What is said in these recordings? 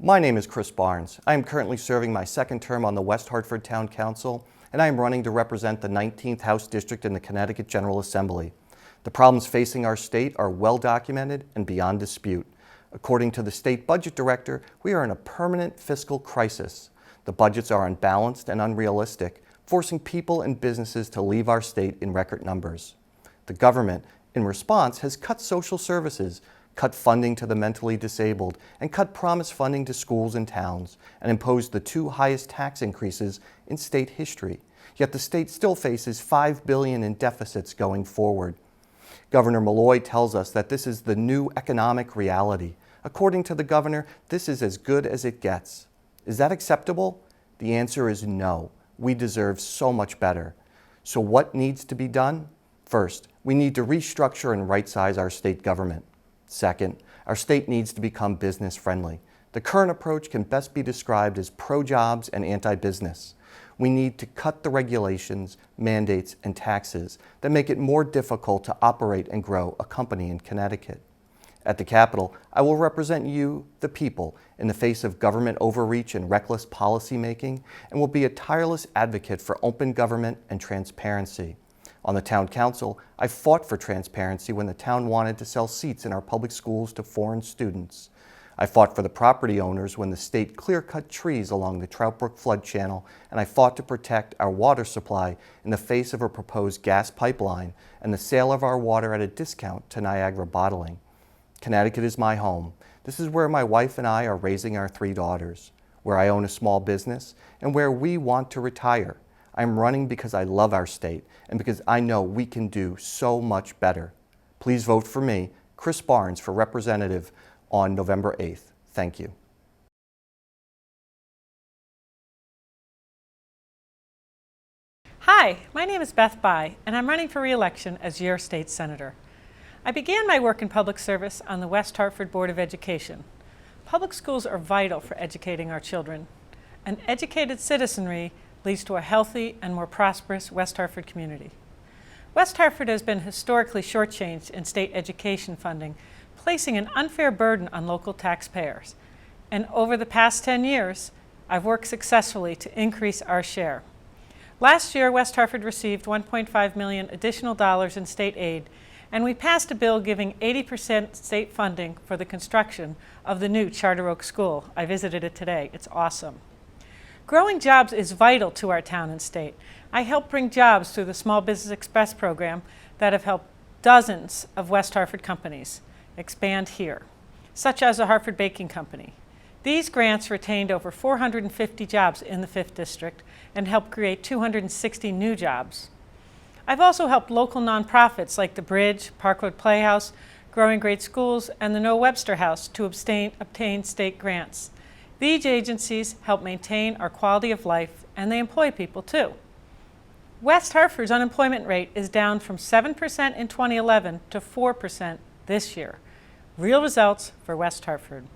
My name is Chris Barnes. I am currently serving my second term on the West Hartford Town Council, and I am running to represent the 19th House District in the Connecticut General Assembly. The problems facing our state are well documented and beyond dispute. According to the State Budget Director, we are in a permanent fiscal crisis. The budgets are unbalanced and unrealistic, forcing people and businesses to leave our state in record numbers. The government, in response, has cut social services, cut funding to the mentally disabled, and cut promised funding to schools and towns, and imposed the two highest tax increases in state history. Yet the state still faces $5 billion in deficits going forward. Governor Malloy tells us that this is the new economic reality. According to the governor, this is as good as it gets. Is that acceptable? The answer is no. We deserve so much better. So what needs to be done? First, we need to restructure and right-size our state government. Second, our state needs to become business-friendly. The current approach can best be described as pro-jobs and anti-business. We need to cut the regulations, mandates, and taxes that make it more difficult to operate and grow a company in Connecticut. At the Capitol, I will represent you, the people, in the face of government overreach and reckless policymaking, and will be a tireless advocate for open government and transparency. On the Town Council, I fought for transparency when the town wanted to sell seats in our public schools to foreign students. I fought for the property owners when the state clear-cut trees along the Trout Brook flood channel, and I fought to protect our water supply in the face of a proposed gas pipeline and the sale of our water at a discount to Niagara Bottling. Connecticut is my home. This is where my wife and I are raising our 3 daughters, where I own a small business, and where we want to retire. I'm running because I love our state and because I know we can do so much better. Please vote for me, Chris Barnes, for representative on November 8th. Thank you. Hi, my name is Beth K, and I'm running for re-election as your state senator. I began my work in public service on the West Hartford Board of Education. Public schools are vital for educating our children. An educated citizenry leads to a healthy and more prosperous West Hartford community. West Hartford has been historically shortchanged in state education funding, placing an unfair burden on local taxpayers. And over the past 10 years, I've worked successfully to increase our share. Last year, West Hartford received $1.5 million additional dollars in state aid, and we passed a bill giving 80% state funding for the construction of the new Charter Oak School. I visited it today. It's awesome. Growing jobs is vital to our town and state. I help bring jobs through the Small Business Express program that have helped dozens of West Hartford companies expand here, such as the Hartford Baking Company. These grants retained over 450 jobs in the 5th District and helped create 260 new jobs. I've also helped local nonprofits like the Bridge, Parkwood Playhouse, Growing Great Schools, and the Noah Webster House to obtain state grants. These agencies help maintain our quality of life, and they employ people too. West Hartford's unemployment rate is down from 7% in 2011 to 4% this year. Real results for West Hartford.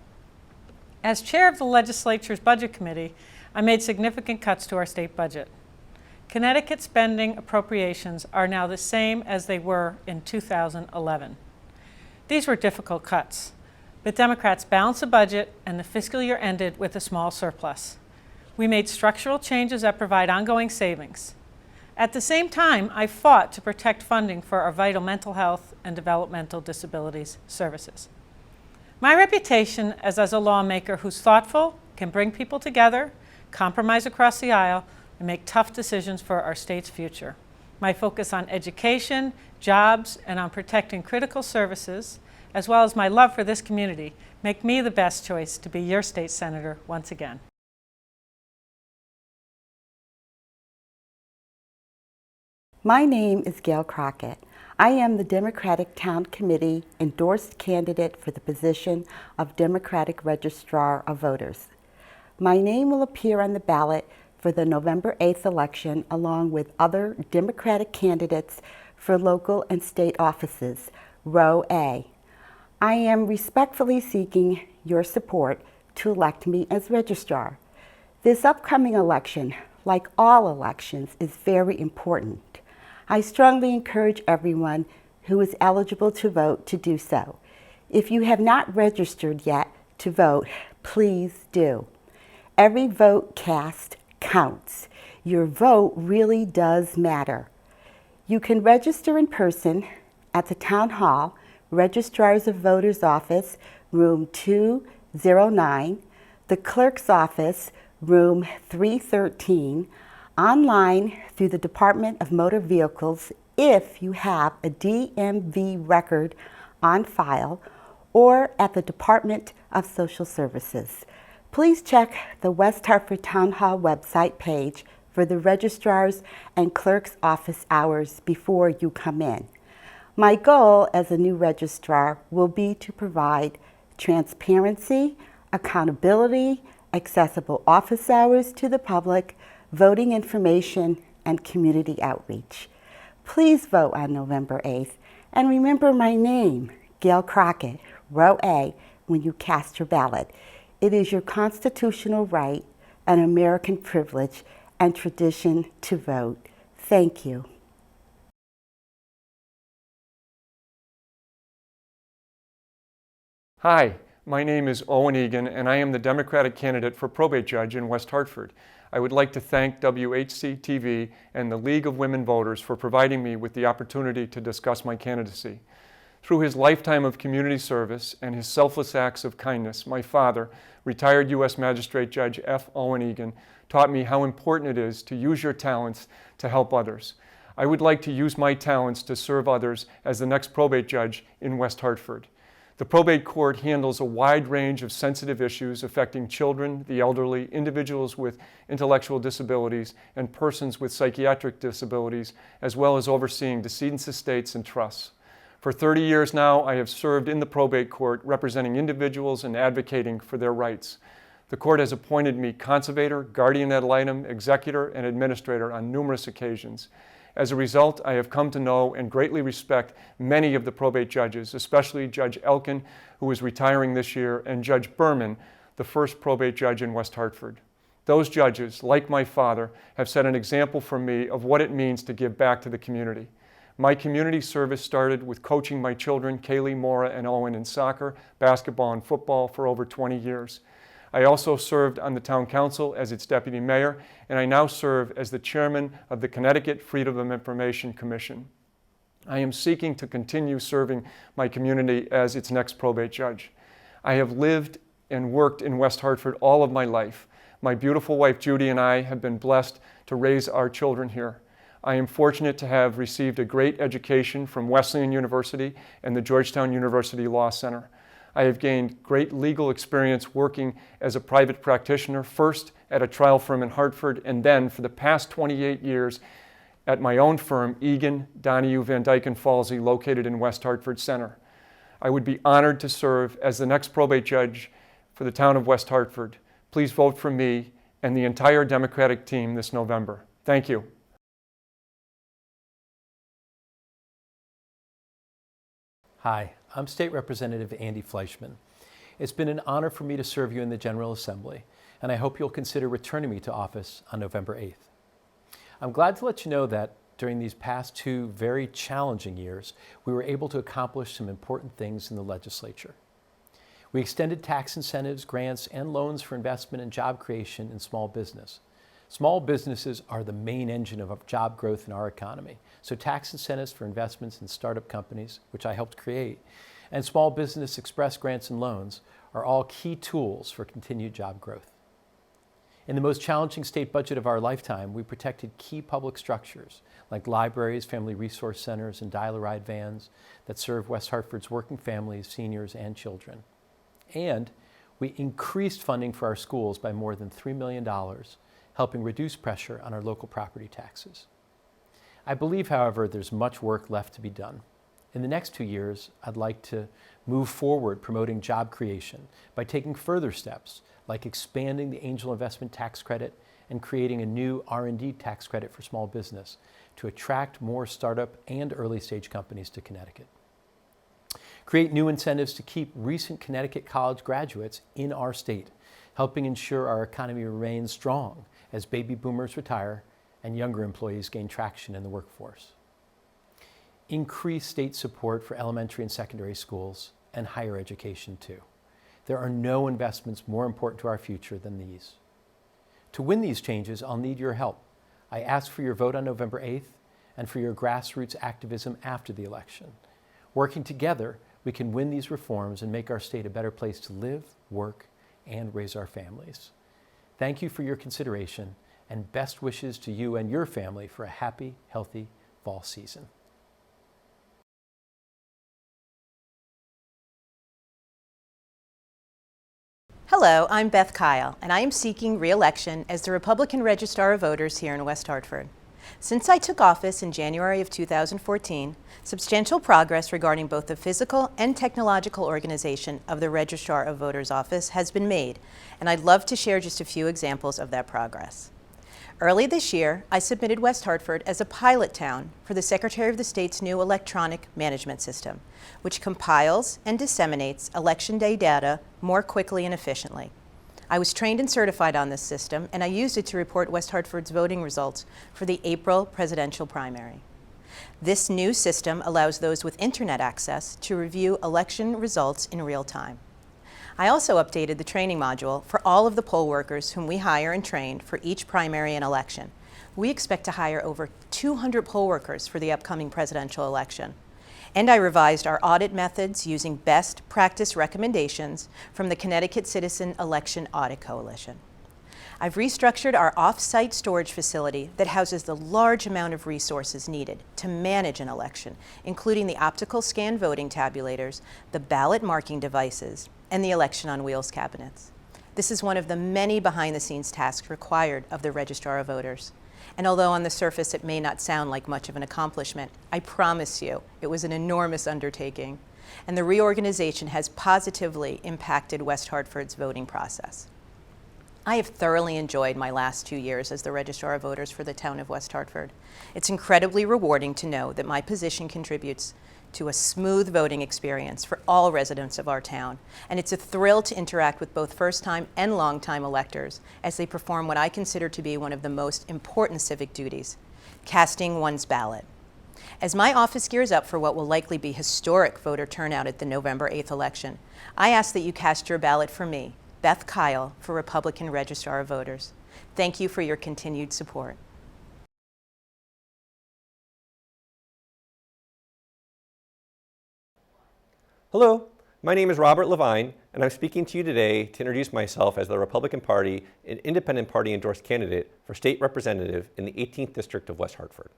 As chair of the legislature's budget committee, I made significant cuts to our state budget. Connecticut spending appropriations are now the same as they were in 2011. These were difficult cuts, but Democrats balanced the budget and the fiscal year ended with a small surplus. We made structural changes that provide ongoing savings. At the same time, I fought to protect funding for our vital mental health and developmental disabilities services. My reputation as a lawmaker who's thoughtful, can bring people together, compromise across the aisle, and make tough decisions for our state's future. My focus on education, jobs, and on protecting critical services, as well as my love for this community, make me the best choice to be your state senator once again. My name is Gail K. I am the Democratic Town Committee endorsed candidate for the position of Democratic Registrar of Voters. My name will appear on the ballot for the November 8th election along with other Democratic candidates for local and state offices, Row A. I am respectfully seeking your support to elect me as registrar. This upcoming election, like all elections, is very important. I strongly encourage everyone who is eligible to vote to do so. If you have not registered yet to vote, Please do. Every vote cast counts. Your vote really does matter. You can register in person at the Town Hall, Registrars of Voters Office, room 209, the Clerk's Office, room 313, online through the Department of Motor Vehicles if you have a DMV record on file, or at the Department of Social Services. Please check the West Hartford Town Hall website page for the registrar's and clerk's office hours before you come in. My goal as a new registrar will be to provide transparency, accountability, accessible office hours to the public, voting information, and community outreach. Please vote on November 8th, and remember my name, Gail Crockett, Row A, when you cast your ballot. It is your constitutional right, an American privilege, and tradition to vote. Thank you. Hi, my name is Owen E, and I am the Democratic candidate for probate judge in West Hartford. I would like to thank WHC-TV and the League of Women Voters for providing me with the opportunity to discuss my candidacy. Through his lifetime of community service and his selfless acts of kindness, my father, retired U.S. Magistrate Judge F. Owen E, taught me how important it is to use your talents to help others. I would like to use my talents to serve others as the next probate judge in West Hartford. The probate court handles a wide range of sensitive issues affecting children, the elderly, individuals with intellectual disabilities, and persons with psychiatric disabilities, as well as overseeing decedents' estates and trusts. For 30 years now, I have served in the probate court representing individuals and advocating for their rights. The court has appointed me conservator, guardian ad litem, executor, and administrator on numerous occasions. As a result, I have come to know and greatly respect many of the probate judges, especially Judge Elkin, who is retiring this year, and Judge Berman, the first probate judge in West Hartford. Those judges, like my father, have set an example for me of what it means to give back to the community. My community service started with coaching my children, Kaylee, Maura, and Owen, in soccer, basketball, and football for over 20 years. I also served on the town council as its deputy mayor, and I now serve as the chairman of the Connecticut Freedom of Information Commission. I am seeking to continue serving my community as its next probate judge. I have lived and worked in West Hartford all of my life. My beautiful wife Judy and I have been blessed to raise our children here. I am fortunate to have received a great education from Wesleyan University and the Georgetown University Law Center. I have gained great legal experience working as a private practitioner, first at a trial firm in Hartford, and then for the past 28 years at my own firm, Egan, Donahue, Van Dyke, and Falsey, located in West Hartford Center. I would be honored to serve as the next probate judge for the town of West Hartford. Please vote for me and the entire Democratic team this November. Thank you. Hi, I'm State Representative Andy Fleischman. It's been an honor for me to serve you in the General Assembly, and I hope you'll consider returning me to office on November 8th. I'm glad to let you know that during these past 2 very challenging years, we were able to accomplish some important things in the legislature. We extended tax incentives, grants, and loans for investment and job creation in small business. Small businesses are the main engine of job growth in our economy, so tax incentives for investments in startup companies, which I helped create, and small business express grants and loans are all key tools for continued job growth. In the most challenging state budget of our lifetime, we protected key public structures like libraries, family resource centers, and dial-a-ride vans that serve West Hartford's working families, seniors, and children. And we increased funding for our schools by more than $3 million, helping reduce pressure on our local property taxes. I believe, however, there's much work left to be done. In the next 2 years, I'd like to move forward promoting job creation by taking further steps, like expanding the angel investment tax credit and creating a new R&D tax credit for small business to attract more startup and early stage companies to Connecticut. Create new incentives to keep recent Connecticut college graduates in our state, helping ensure our economy remains strong as baby boomers retire and younger employees gain traction in the workforce. Increase state support for elementary and secondary schools and higher education too. There are no investments more important to our future than these. To win these changes, I'll need your help. I ask for your vote on November 8th and for your grassroots activism after the election. Working together, we can win these reforms and make our state a better place to live, work, and raise our families. Thank you for your consideration, and best wishes to you and your family for a happy, healthy fall season. Hello, I'm Beth Kyle, and I am seeking re-election as the Republican Registrar of Voters here in West Hartford. Since I took office in January of 2014, substantial progress regarding both the physical and technological organization of the Registrar of Voters office has been made, and I'd love to share just a few examples of that progress. Early this year, I submitted West Hartford as a pilot town for the Secretary of the State's new electronic management system, which compiles and disseminates Election Day data more quickly and efficiently. I was trained and certified on this system, and I used it to report West Hartford's voting results for the April presidential primary. This new system allows those with internet access to review election results in real time. I also updated the training module for all of the poll workers whom we hire and train for each primary and election. We expect to hire over 200 poll workers for the upcoming presidential election. And I revised our audit methods using best practice recommendations from the Connecticut Citizen Election Audit Coalition. I've restructured our off-site storage facility that houses the large amount of resources needed to manage an election, including the optical scan voting tabulators, the ballot marking devices, and the election on wheels cabinets. This is one of the many behind-the-scenes tasks required of the Registrar of Voters. And although on the surface it may not sound like much of an accomplishment, I promise you it was an enormous undertaking. And the reorganization has positively impacted West Hartford's voting process. I have thoroughly enjoyed my last 2 years as the Registrar of Voters for the town of West Hartford. It's incredibly rewarding to know that my position contributes to a smooth voting experience for all residents of our town. And it's a thrill to interact with both first-time and long-time electors as they perform what I consider to be one of the most important civic duties, casting one's ballot. As my office gears up for what will likely be historic voter turnout at the November 8th election, I ask that you cast your ballot for me, Beth Kyle, for Republican Registrar of Voters. Thank you for your continued support. Hello, my name is Robert Levine, and I'm speaking to you today to introduce myself as the Republican Party and Independent Party endorsed candidate for state representative in the 18th District of West Hartford.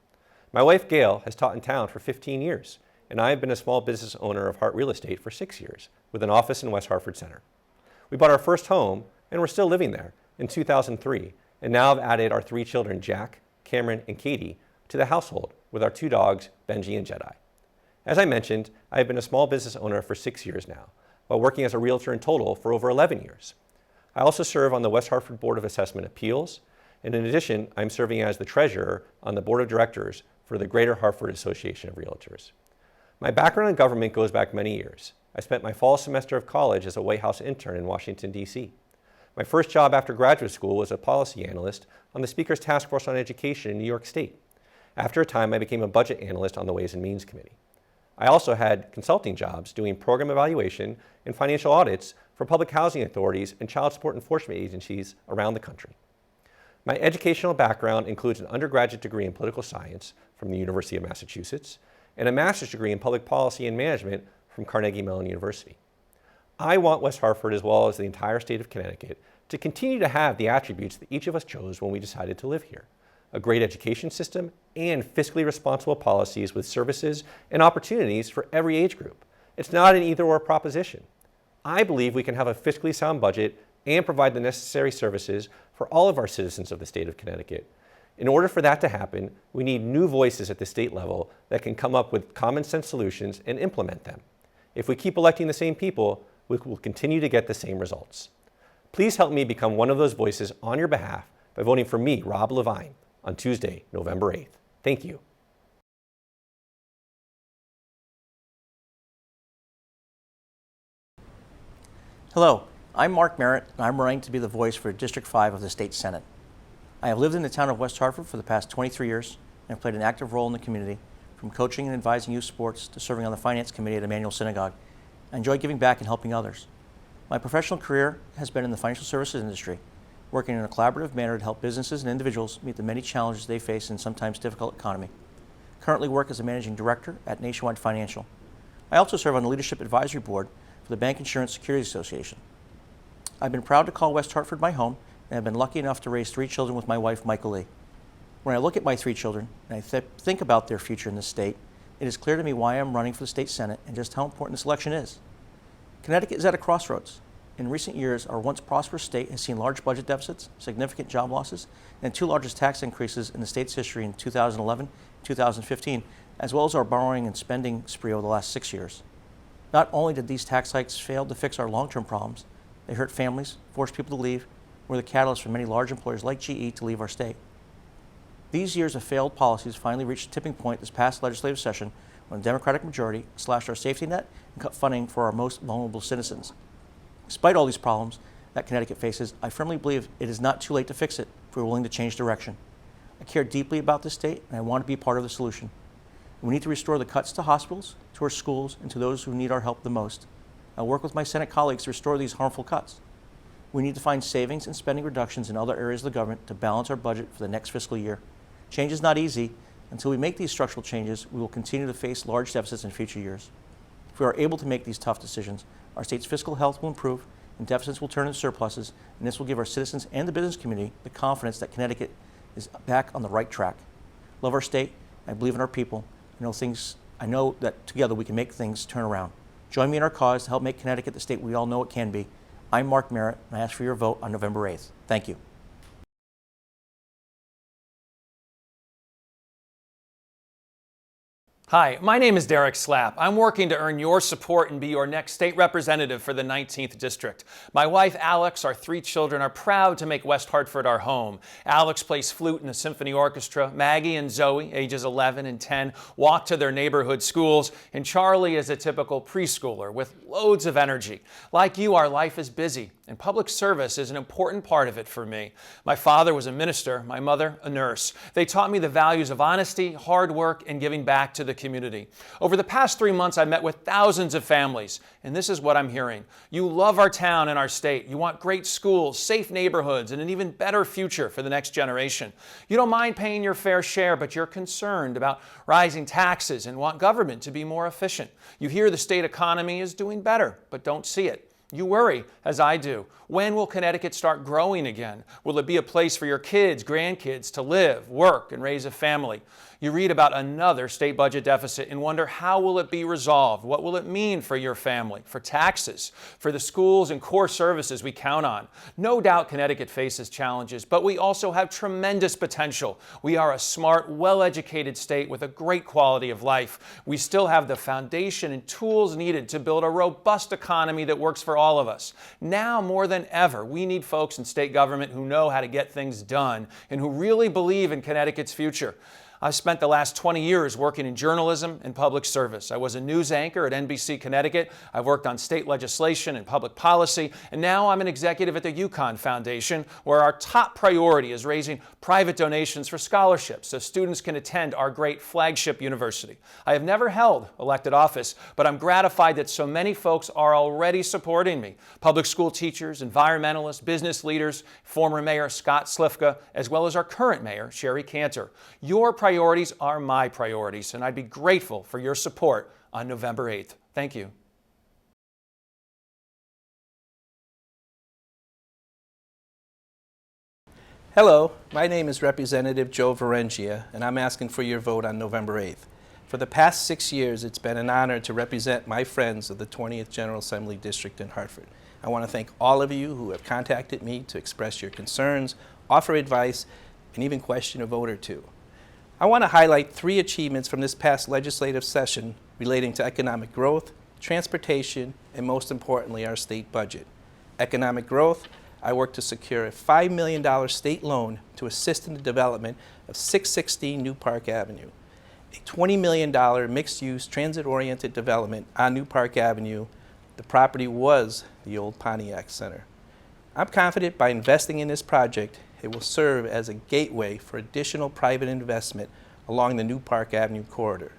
My wife, Gail, has taught in town for 15 years, and I have been a small business owner of Hart Real Estate for 6 years, with an office in West Hartford Center. We bought our first home, and we're still living there, in 2003, and now have added our 3 children, Jack, Cameron, and Katie, to the household with our 2 dogs, Benji and Jedi. As I mentioned, I have been a small business owner for 6 years now, while working as a realtor in total for over 11 years. I also serve on the West Hartford Board of Assessment Appeals, and in addition, I'm serving as the treasurer on the board of directors for the Greater Hartford Association of Realtors. My background in government goes back many years. I spent my fall semester of college as a White House intern in Washington, D.C. My first job after graduate school was a policy analyst on the Speaker's Task Force on Education in New York State. After a time, I became a budget analyst on the Ways and Means Committee. I also had consulting jobs doing program evaluation and financial audits for public housing authorities and child support enforcement agencies around the country. My educational background includes an undergraduate degree in political science from the University of Massachusetts and a master's degree in public policy and management from Carnegie Mellon University. I want West Hartford, as well as the entire state of Connecticut, to continue to have the attributes that each of us chose when we decided to live here: a great education system and fiscally responsible policies with services and opportunities for every age group. It's not an either-or proposition. I believe we can have a fiscally sound budget and provide the necessary services for all of our citizens of the state of Connecticut. In order for that to happen, we need new voices at the state level that can come up with common sense solutions and implement them. If we keep electing the same people, we will continue to get the same results. Please help me become one of those voices on your behalf by voting for me, Rob Levine, on Tuesday, November 8th. Thank you. Hello, I'm Mark Maret, and I'm running to be the voice for District 5 of the State Senate. I have lived in the town of West Hartford for the past 23 years and have played an active role in the community, from coaching and advising youth sports to serving on the Finance Committee at Emmanuel Synagogue. I enjoy giving back and helping others. My professional career has been in the financial services industry, working in a collaborative manner to help businesses and individuals meet the many challenges they face in sometimes difficult economy. Currently work as a managing director at Nationwide Financial. I also serve on the Leadership Advisory Board for the Bank Insurance Securities Association. I've been proud to call West Hartford my home and have been lucky enough to raise 3 children with my wife, Michael E. When I look at my 3 children and I think about their future in this state, it is clear to me why I'm running for the state Senate and just how important this election is. Connecticut is at a crossroads. In recent years, our once prosperous state has seen large budget deficits, significant job losses, and 2 largest tax increases in the state's history in 2011 and 2015, as well as our borrowing and spending spree over the last 6 years. Not only did these tax hikes fail to fix our long-term problems, they hurt families, forced people to leave, were the catalyst for many large employers like GE to leave our state. These years of failed policies finally reached a tipping point this past legislative session when the Democratic majority slashed our safety net and cut funding for our most vulnerable citizens. Despite all these problems that Connecticut faces, I firmly believe it is not too late to fix it if we're willing to change direction. I care deeply about this state and I want to be part of the solution. We need to restore the cuts to hospitals, to our schools, and to those who need our help the most. I'll work with my Senate colleagues to restore these harmful cuts. We need to find savings and spending reductions in other areas of the government to balance our budget for the next fiscal year. Change is not easy. Until we make these structural changes, we will continue to face large deficits in future years. If we are able to make these tough decisions, our state's fiscal health will improve and deficits will turn into surpluses, and this will give our citizens and the business community the confidence that Connecticut is back on the right track. Love our state. I believe in our people. I know that together we can make things turn around. Join me in our cause to help make Connecticut the state we all know it can be. I'm Mark Maret, and I ask for your vote on November 8th. Thank you. Hi, my name is Derek Slapp. I'm working to earn your support and be your next state representative for the 19th District. My wife, Alex, our 3 children are proud to make West Hartford our home. Alex plays flute in the symphony orchestra. Maggie and Zoe, ages 11 and 10, walk to their neighborhood schools. And Charlie is a typical preschooler with loads of energy. Like you, our life is busy, and public service is an important part of it for me. My father was a minister, my mother a nurse. They taught me the values of honesty, hard work, and giving back to the community. Over the past 3 months, I met with thousands of families, and this is what I'm hearing. You love our town and our state. You want great schools, safe neighborhoods, and an even better future for the next generation. You don't mind paying your fair share, but you're concerned about rising taxes and want government to be more efficient. You hear the state economy is doing better, but don't see it. You worry, as I do. When will Connecticut start growing again? Will it be a place for your kids, grandkids to live, work, and raise a family? You read about another state budget deficit and wonder, how will it be resolved? What will it mean for your family, for taxes, for the schools and core services we count on? No doubt Connecticut faces challenges, but we also have tremendous potential. We are a smart, well-educated state with a great quality of life. We still have the foundation and tools needed to build a robust economy that works for all of us. Now more than ever, we need folks in state government who know how to get things done and who really believe in Connecticut's future. I've spent the last 20 years working in journalism and public service. I was a news anchor at NBC Connecticut. I've worked on state legislation and public policy, and now I'm an executive at the UConn Foundation, where our top priority is raising private donations for scholarships so students can attend our great flagship university. I have never held elected office, but I'm gratified that so many folks are already supporting me. Public school teachers, environmentalists, business leaders, former Mayor Scott Slifka, as well as our current mayor, Sherry Cantor. Your priorities are my priorities, and I'd be grateful for your support on November 8th. Thank you. Hello, my name is Representative Joe Varengia, and I'm asking for your vote on November 8th. For the past 6 years, it's been an honor to represent my friends of the 20th General Assembly District in Hartford. I want to thank all of you who have contacted me to express your concerns, offer advice, and even question a vote or two. I want to highlight 3 achievements from this past legislative session relating to economic growth, transportation, and most importantly, our state budget. Economic growth, I worked to secure a $5 million state loan to assist in the development of 616 New Park Avenue, a $20 million mixed-use transit-oriented development on New Park Avenue. The property was the old Pontiac Center. I'm confident by investing in this project, it will serve as a gateway for additional private investment along the New Park Avenue corridor.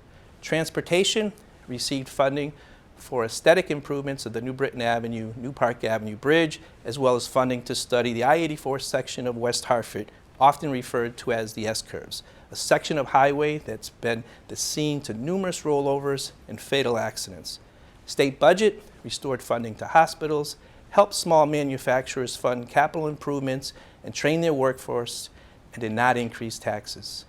Transportation received funding for aesthetic improvements of the New Britain Avenue, New Park Avenue Bridge, as well as funding to study the I-84 section of West Hartford, often referred to as the S-curves, a section of highway that's been the scene to numerous rollovers and fatal accidents. State budget restored funding to hospitals, helped small manufacturers fund capital improvements and train their workforce, and did not increase taxes.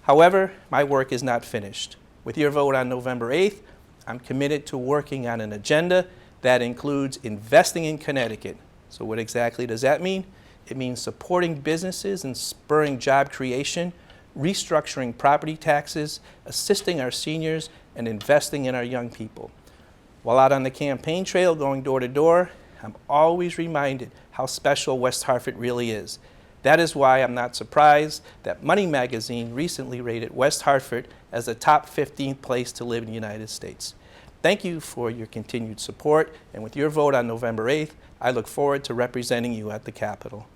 However, my work is not finished. With your vote on November 8th, I'm committed to working on an agenda that includes investing in Connecticut. So what exactly does that mean? It means supporting businesses and spurring job creation, restructuring property taxes, assisting our seniors, and investing in our young people. While out on the campaign trail going door to door, I'm always reminded how special West Hartford really is. That is why I'm not surprised that Money Magazine recently rated West Hartford as the top 15th place to live in the United States. Thank you for your continued support, and with your vote on November 8th, I look forward to representing you at the Capitol.